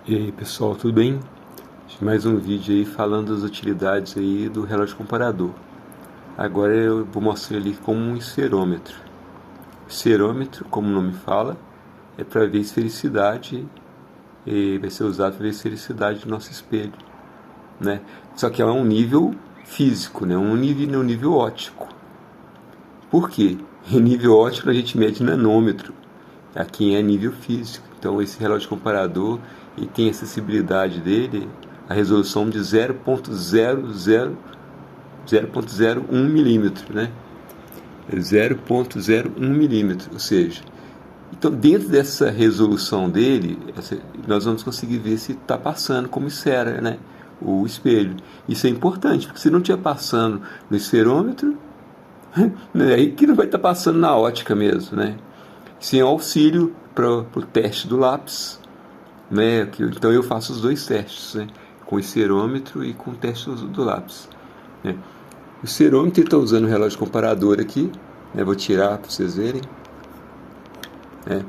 E aí pessoal, tudo bem? Mais um vídeo aí falando das utilidades aí do relógio comparador. Agora eu vou mostrar ali como um esferômetro. Esferômetro, como o nome fala, é para ver esfericidade e vai ser usado para ver a esfericidade do nosso espelho, né? Só que é um nível físico, né? Um nível óptico. Por quê? Em nível óptico a gente mede nanômetro. Aqui é nível físico. Então esse relógio comparador e tem a acessibilidade dele, a resolução de 0.01 milímetro, né? 0.01 milímetro, ou seja, então dentro dessa resolução dele, nós vamos conseguir ver se está passando como esfera, né? O espelho. Isso é importante, porque se não estiver passando no esferômetro, né, aí que não vai estar passando na ótica mesmo, né? Sem auxílio para o teste do lápis, né? Então eu faço os dois testes, né? Com o esferômetro e com o teste do lápis, né? O esferômetro está usando o relógio comparador aqui, né? Vou tirar para vocês verem, né?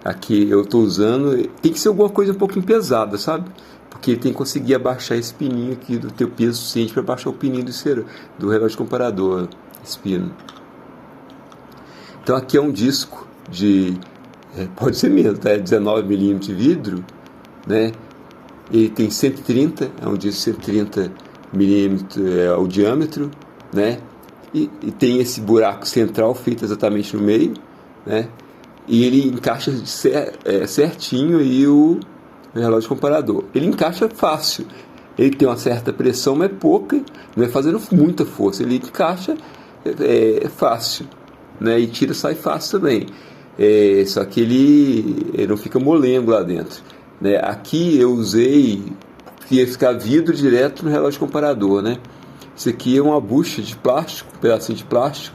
Aqui eu estou usando, tem que ser alguma coisa um pouquinho pesada, sabe? Porque tem que conseguir abaixar esse pininho aqui, do teu peso suficiente para baixar o pininho do relógio comparador, esse pino. Então aqui é um disco pode ser mesmo, tá? 19 milímetros de vidro, né? Ele tem 130, é um disco 130 milímetros o diâmetro, né? E tem esse buraco central feito exatamente no meio, né? E ele encaixa certinho aí o relógio comparador. Ele encaixa fácil. Ele tem uma certa pressão, mas pouca, não é fazendo muita força. Ele encaixa fácil, né? E sai fácil também. Só que ele não fica molengo lá dentro, né? Aqui eu usei que ia ficar vidro direto no relógio comparador, né? Isso aqui é uma bucha de plástico, um pedacinho de plástico.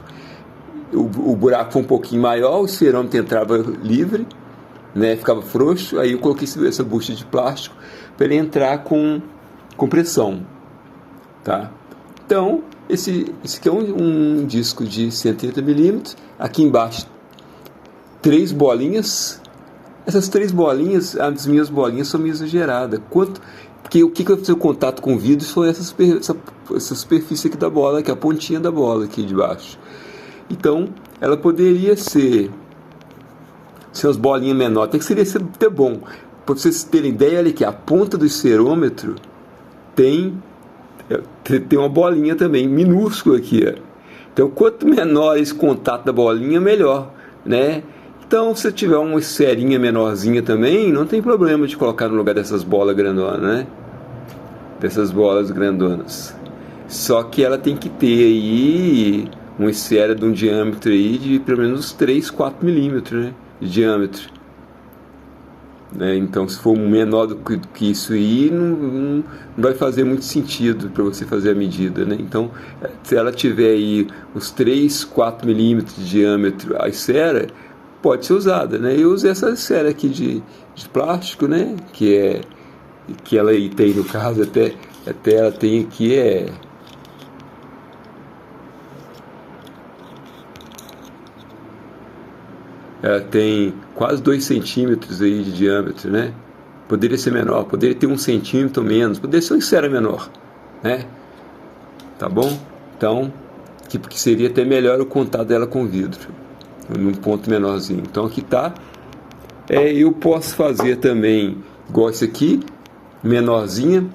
O buraco foi um pouquinho maior, o esferômetro entrava livre, né? Ficava frouxo. Aí eu coloquei essa bucha de plástico para ele entrar com pressão, tá? Então esse aqui é um disco de 130 milímetros. Aqui embaixo 3 bolinhas. Essas 3 bolinhas, as minhas bolinhas são meio exageradas. Porque o que eu fiz o contato com o vidro foi essa superfície aqui da bola, que é a pontinha da bola aqui de baixo. Então, ela poderia ser umas bolinhas menores. Seria até bom. Para vocês terem ideia, olha aqui, a ponta do esferômetro tem uma bolinha também, minúscula aqui. Ó. Então, quanto menor esse contato da bolinha, melhor, né? Então, se tiver uma esferinha menorzinha também, não tem problema de colocar no lugar dessas bolas grandonas, né? Dessas bolas grandonas. Só que ela tem que ter aí uma esfera de um diâmetro aí de pelo menos 3, 4 milímetros, né? De diâmetro. Né? Então, se for menor do que isso aí, não vai fazer muito sentido para você fazer a medida, né? Então, se ela tiver aí uns 3, 4 milímetros de diâmetro, a esfera pode ser usada, né? Eu usei essa esfera aqui de plástico, né? Que ela aí tem, no caso, até ela tem aqui ela tem quase 2 centímetros aí de diâmetro, né? Poderia ser menor, poderia ter 1 centímetro menos, poderia ser uma esfera menor, né? Tá bom? Então, porque seria até melhor o contato dela com o vidro, num ponto menorzinho. Então aqui tá. Eu posso fazer também igual esse aqui, menorzinha.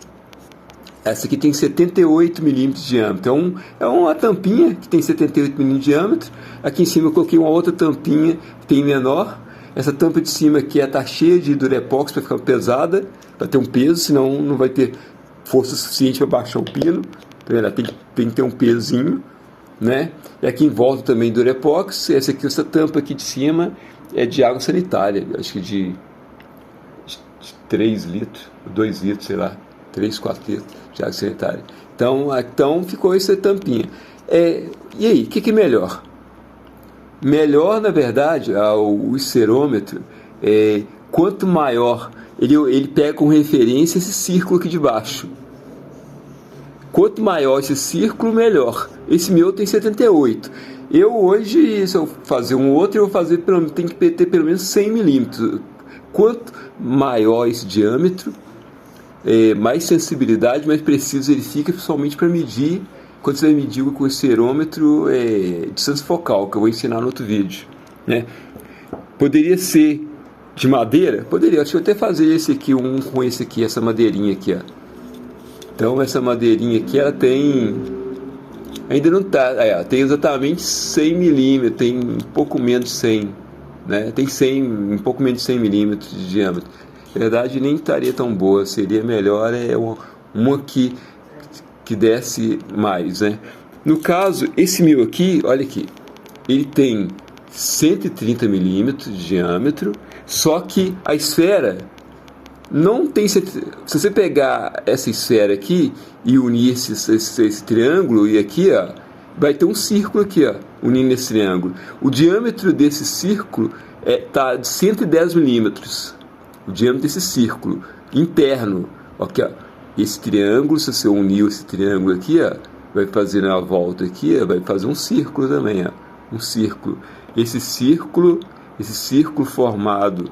Essa aqui tem 78 milímetros de diâmetro. Então é uma tampinha que tem 78 milímetros de diâmetro. Aqui em cima eu coloquei uma outra tampinha que tem menor. Essa tampa de cima aqui tá cheia de durepox para ficar pesada, para ter um peso, senão não vai ter força suficiente para baixar o pino. Então, ela tem que ter um pezinho, né? E aqui em volta também durepox. Essa tampa aqui de cima é de água sanitária, acho que de 3 litros, 2 litros, sei lá, 3, 4 litros de água sanitária. Então ficou essa tampinha. E aí, o que é melhor? Melhor, na verdade, o esferômetro, quanto maior, ele pega como referência esse círculo aqui de baixo. Quanto maior esse círculo, melhor. Esse meu tem 78. Eu hoje, se eu fazer um outro, eu vou fazer, tem que ter pelo menos 100 milímetros quanto maior esse diâmetro, mais sensibilidade, mais preciso ele fica, principalmente para medir, quando você vai medir com o esferômetro distância focal, que eu vou ensinar no outro vídeo, né? Poderia ser de madeira? Poderia. Deixa eu até fazer esse aqui, com esse aqui, essa madeirinha aqui, ó. Então essa madeirinha aqui, ela tem, ainda não tá, tem exatamente 100 milímetros, tem um pouco menos de 100, né? Tem 100, um pouco menos de 100 milímetros de diâmetro. Na verdade nem estaria tão boa, seria melhor uma que desse mais, né? No caso, esse meu aqui, olha aqui, ele tem 130 milímetros de diâmetro, só que a esfera não tem. Se você pegar essa esfera aqui e unir esse triângulo, e aqui, ó, vai ter um círculo aqui, ó, unindo esse triângulo. O diâmetro desse círculo tá de 110 milímetros. O diâmetro desse círculo interno, aqui, ó, esse triângulo, se você unir esse triângulo aqui, ó, vai fazer na volta aqui, ó, vai fazer um círculo também, ó, um círculo. Esse círculo formado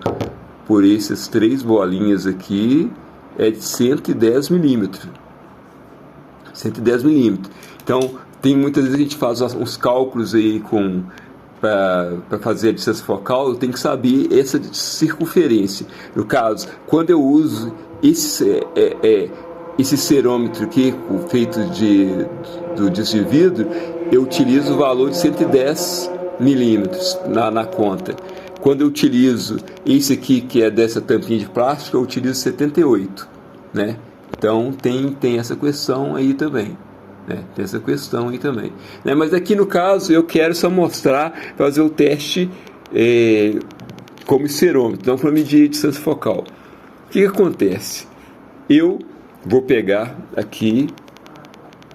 por essas três bolinhas aqui é de 110 milímetros. 110 milímetros. Então, muitas vezes a gente faz uns cálculos aí para fazer a distância focal, eu tenho que saber essa circunferência. No caso, quando eu uso esse cerômetro aqui, feito do disco de vidro, eu utilizo o valor de 110 milímetros na conta. Quando eu utilizo esse aqui, que é dessa tampinha de plástico, eu utilizo 78, né? Então tem essa questão aí também, né? Tem essa questão aí também, né? Mas aqui no caso eu quero só mostrar, fazer o teste como cerômetro, não para medir distância focal. O que acontece? Eu vou pegar aqui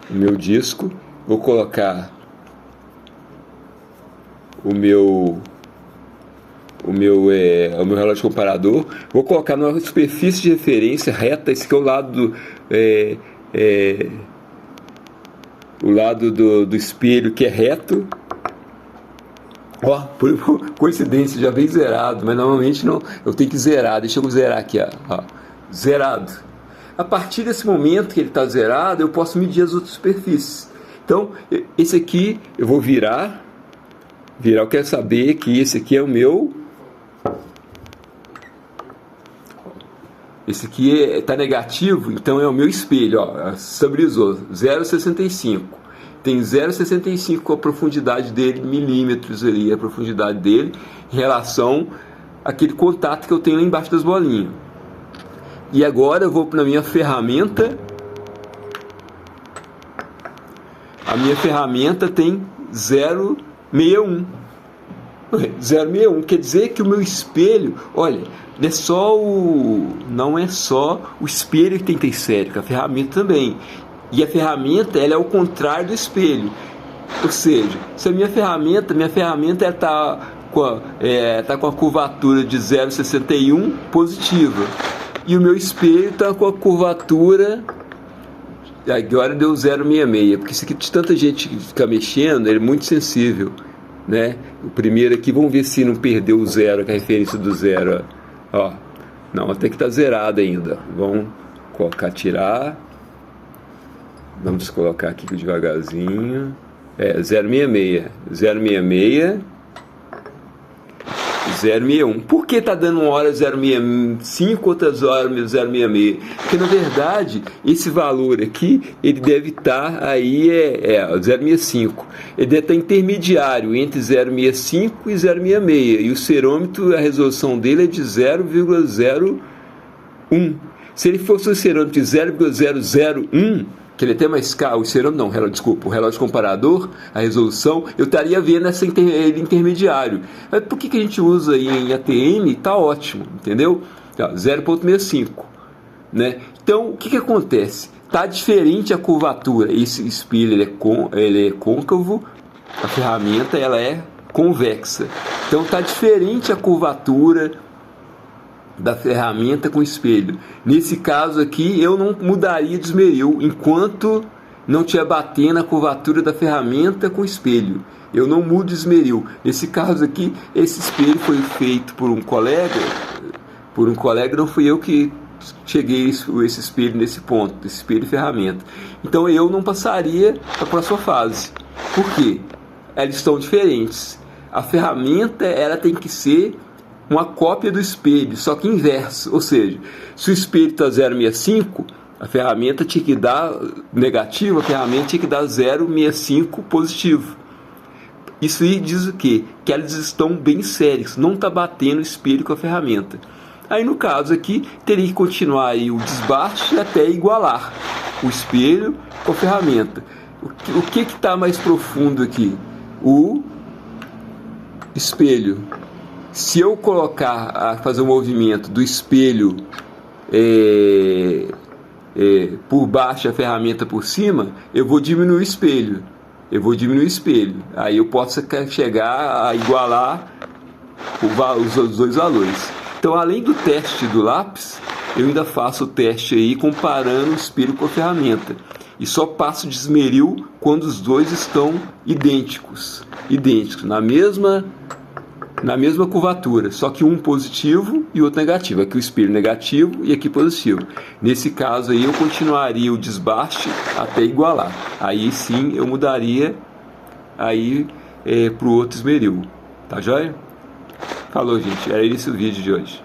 o meu disco, vou colocar o meu relógio comparador, vou colocar numa superfície de referência reta. Esse aqui é o lado o lado do espelho, que é reto. Ó, por coincidência já vem zerado, mas normalmente não, eu tenho que zerar. Deixa eu zerar aqui, ó, zerado. A partir desse momento que ele está zerado, eu posso medir as outras superfícies. Então esse aqui eu vou virar, eu quero saber que esse aqui é o meu. Esse aqui está negativo, então é o meu espelho, ó, estabilizou, 0,65. Tem 0,65 a profundidade dele, milímetros ali, a profundidade dele, em relação àquele contato que eu tenho lá embaixo das bolinhas. E agora eu vou na minha ferramenta. A minha ferramenta tem 0,61. 0,61 quer dizer que o meu espelho, olha, não é só o espelho que tem que ter esférico, a ferramenta também. E a ferramenta, ela é o contrário do espelho. Ou seja, se a minha ferramenta está com a curvatura de 0,61 positiva, e o meu espelho está com a curvatura, agora deu 0,66, porque isso aqui de tanta gente ficar mexendo, ele é muito sensível, né? O primeiro aqui, vamos ver se não perdeu o zero, que é a referência do zero, ó. Não, até que está zerado ainda. Vamos colocar, tirar. Vamos colocar aqui devagarzinho. 0,66. 0,66. 0,61. Por que está dando uma hora 0,65, outras horas 0,66? Porque na verdade esse valor aqui ele deve estar aí 0,65. Ele deve estar intermediário entre 0,65 e 0,66. E o cerômetro, a resolução dele é de 0,01. Se ele fosse um cerômetro de 0,001, que ele é até mais caro, o relógio comparador, a resolução, eu estaria vendo ele intermediário. Mas por que a gente usa aí em ATM? Está ótimo, entendeu? 0,65, né? Então, o que acontece? Está diferente a curvatura. Esse espelho ele é côncavo, a ferramenta ela é convexa. Então, está diferente a curvatura da ferramenta com espelho. Nesse caso aqui, eu não mudaria de esmeril enquanto não estiver batendo a curvatura da ferramenta com espelho. Eu não mudo de esmeril. Nesse caso aqui, esse espelho foi feito por um colega por um colega, não fui eu que cheguei esse espelho nesse ponto, esse espelho e ferramenta. Então eu não passaria para a próxima fase. Por quê? Elas estão diferentes. A ferramenta, ela tem que ser uma cópia do espelho, só que inverso. Ou seja, se o espelho está 0,65, a ferramenta tinha que dar negativo, a ferramenta tinha que dar 0,65 positivo. Isso aí diz o quê? Que elas estão bem sérias, não está batendo o espelho com a ferramenta. Aí no caso aqui, teria que continuar aí o desbaste até igualar o espelho com a ferramenta. O que está mais profundo aqui? O espelho. Se eu colocar a fazer o movimento do espelho por baixo, a ferramenta por cima, eu vou diminuir o espelho. Aí eu posso chegar a igualar os dois valores. Então, além do teste do lápis, eu ainda faço o teste aí comparando o espelho com a ferramenta. E só passo de esmeril quando os dois estão idênticos, na mesma curvatura, só que um positivo e outro negativo. Aqui o espelho negativo e aqui positivo. Nesse caso aí eu continuaria o desbaste até igualar. Aí sim eu mudaria aí para o outro esmeril. Tá joia? Falou, gente. Era esse o vídeo de hoje.